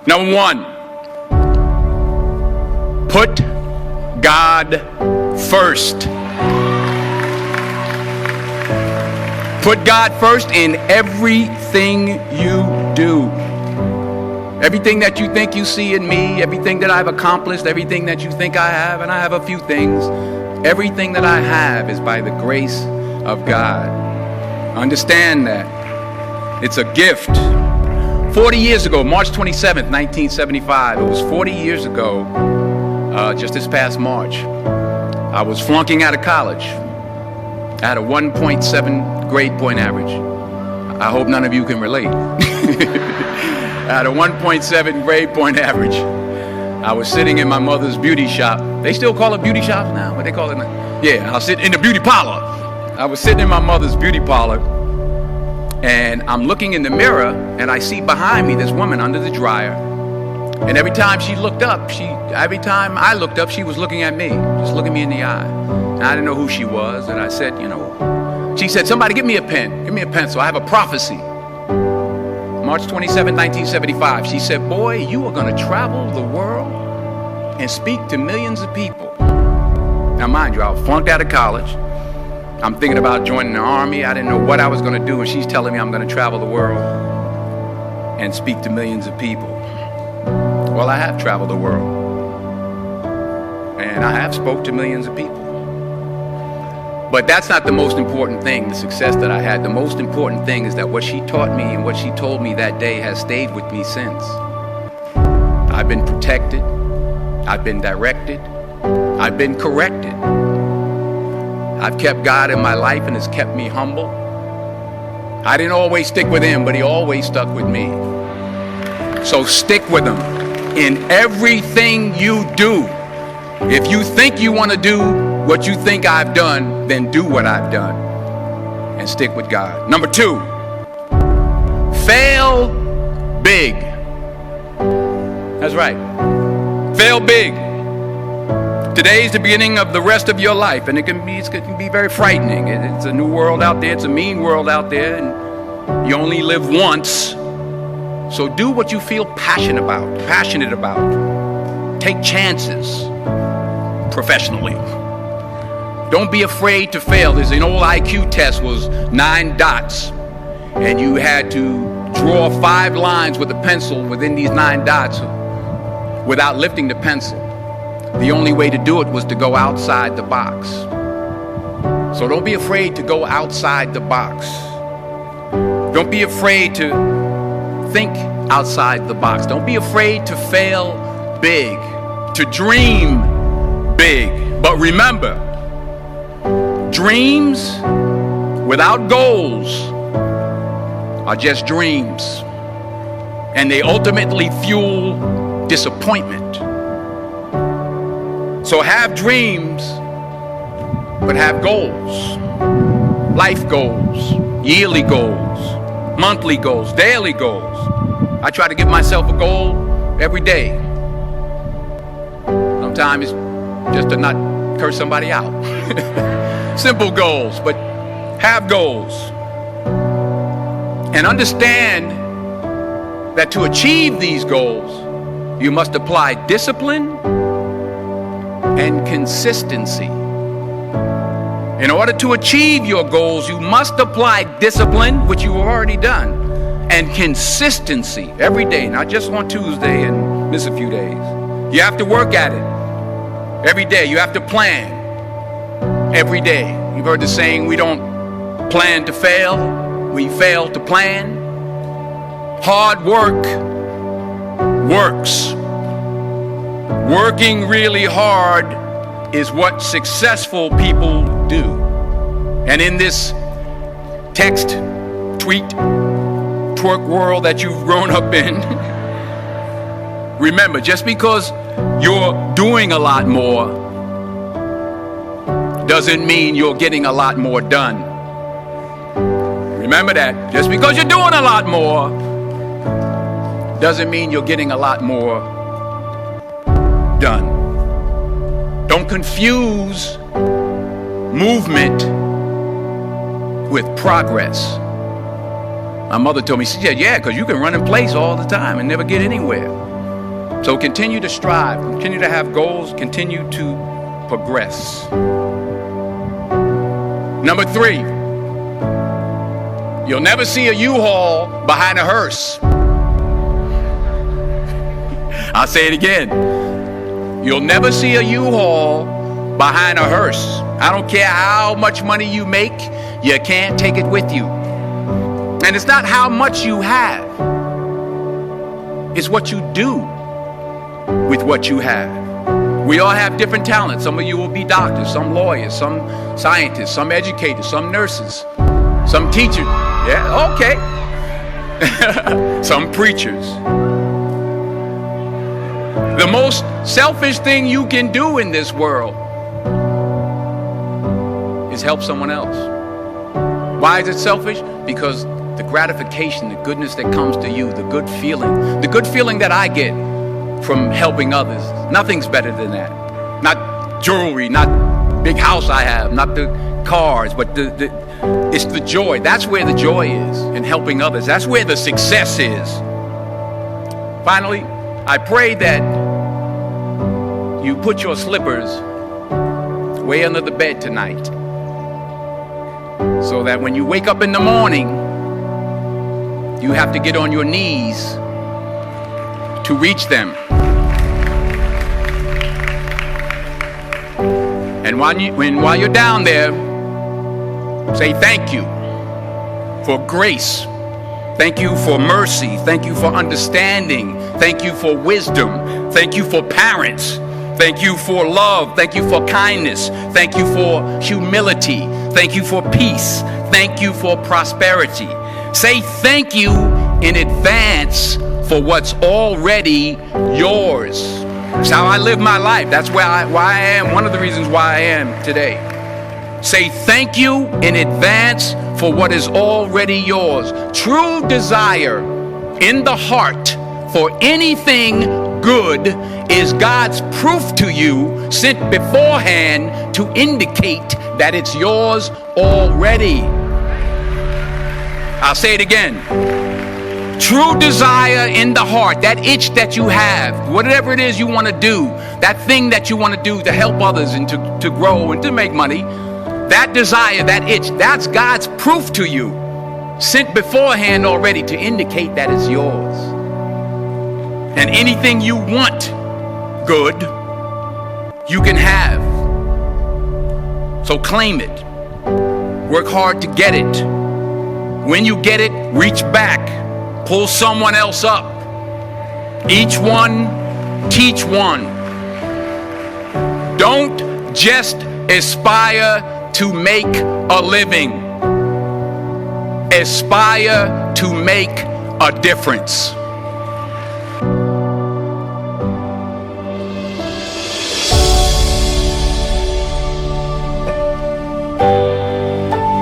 Number one, put God first. Put God first in everything you do. Everything that you think you see in me, everything that I've accomplished, everything that you think I have, and I have a few things, everything that I have is by the grace of God. Understand that. It's a gift. 40 years ago, March 27th, 1975, it was 40 years ago, just this past March, I was flunking out of college. I had a 1.7 grade point average. I hope none of you can relate. I had a 1.7 grade point average. I was sitting in my mother's beauty shop. They still call it beauty shops now? What they call it now? Yeah, I was sitting in the beauty parlor. I was sitting in my mother's beauty parlor, and I'm looking in the mirror, and I see behind me this woman under the dryer. And every time she looked up, every time I looked up, she was looking at me, just looking me in the eye. And I didn't know who she was, and I said, she said, somebody give me a pen, give me a pencil, I have a prophecy. March 27, 1975, she said, boy, you are going to travel the world and speak to millions of people. Now, mind you, I was flunked out of college. I'm thinking about joining the army. I didn't know what I was going to do, and she's telling me I'm going to travel the world and speak to millions of people. Well, I have traveled the world, and I have spoke to millions of people. But that's not the most important thing, the success that I had. The most important thing is that what she taught me and what she told me that day has stayed with me since. I've been protected. I've been directed. I've been corrected. I've kept God in my life, and it's kept me humble. I didn't always stick with him, but he always stuck with me. So stick with him in everything you do. If you think you want to do what you think I've done, then do what I've done and stick with God. Number two, fail big. That's right. Fail big. Today is the beginning of the rest of your life, and it can be very frightening. It's a new world out there. It's a mean world out there, and you only live once. So do what you feel passionate about. Take chances professionally. Don't be afraid to fail. There's an old IQ test, was 9 dots, and you had to draw 5 lines with a pencil within these 9 dots without lifting the pencil. The only way to do it was to go outside the box. So don't be afraid to go outside the box. Don't be afraid to think outside the box. Don't be afraid to fail big, to dream big. But remember, dreams without goals are just dreams, and they ultimately fuel disappointment. So have dreams, but have goals. Life goals, yearly goals, monthly goals, daily goals. I try to give myself a goal every day. Sometimes it's just to not curse somebody out. Simple goals, but have goals. And understand that to achieve these goals, you must apply discipline and consistency. In order to achieve your goals, you must apply discipline, which you've already done, and consistency every day, not just on Tuesday and miss a few days. You have to work at it every day. You have to plan every day. You've heard the saying, we don't plan to fail, we fail to plan. Hard work works. Working really hard is what successful people do. And in this text, tweet, twerk world that you've grown up in, remember, just because you're doing a lot more doesn't mean you're getting a lot more done. Remember that. Just because you're doing a lot more doesn't mean you're getting a lot more done. Don't confuse movement with progress. My mother told me, she said, yeah, because you can run in place all the time and never get anywhere. So continue to strive, continue to have goals, continue to progress. Number 3, you'll never see a U-Haul behind a hearse. I'll say it again. You'll never see a U-Haul behind a hearse. I don't care how much money you make, you can't take it with you. And it's not how much you have, it's what you do with what you have. We all have different talents. Some of you will be doctors, some lawyers, some scientists, some educators, some nurses, some teachers. Yeah, okay. Some preachers. The most selfish thing you can do in this world is help someone else. Why is it selfish? Because the gratification, the goodness that comes to you, the good feeling that I get from helping others, nothing's better than that. Not jewelry, not big house I have, not the cars, but it's the joy. That's where the joy is, in helping others. That's where the success is. Finally, I pray that you put your slippers way under the bed tonight, so that when you wake up in the morning, you have to get on your knees to reach them. And while you're down there, say thank you for grace. Thank you for mercy. Thank you for understanding. Thank you for wisdom. Thank you for parents. Thank you for love. Thank you for kindness. Thank you for humility. Thank you for peace. Thank you for prosperity. Say thank you in advance for what's already yours. That's how I live my life. That's why I am. One of the reasons why I am today. Say thank you in advance for what is already yours. True desire in the heart for anything good is God's proof to you, sent beforehand to indicate that it's yours already. I'll say it again. True desire in the heart, that itch that you have, whatever it is you want to do, that thing that you want to do to help others and to grow and to make money, that desire, that itch, that's God's proof to you, sent beforehand already to indicate that it's yours. And anything you want good, you can have. So claim it. Work hard to get it. When you get it, reach back. Pull someone else up. Each one, teach one. Don't just aspire to make a living. Aspire to make a difference.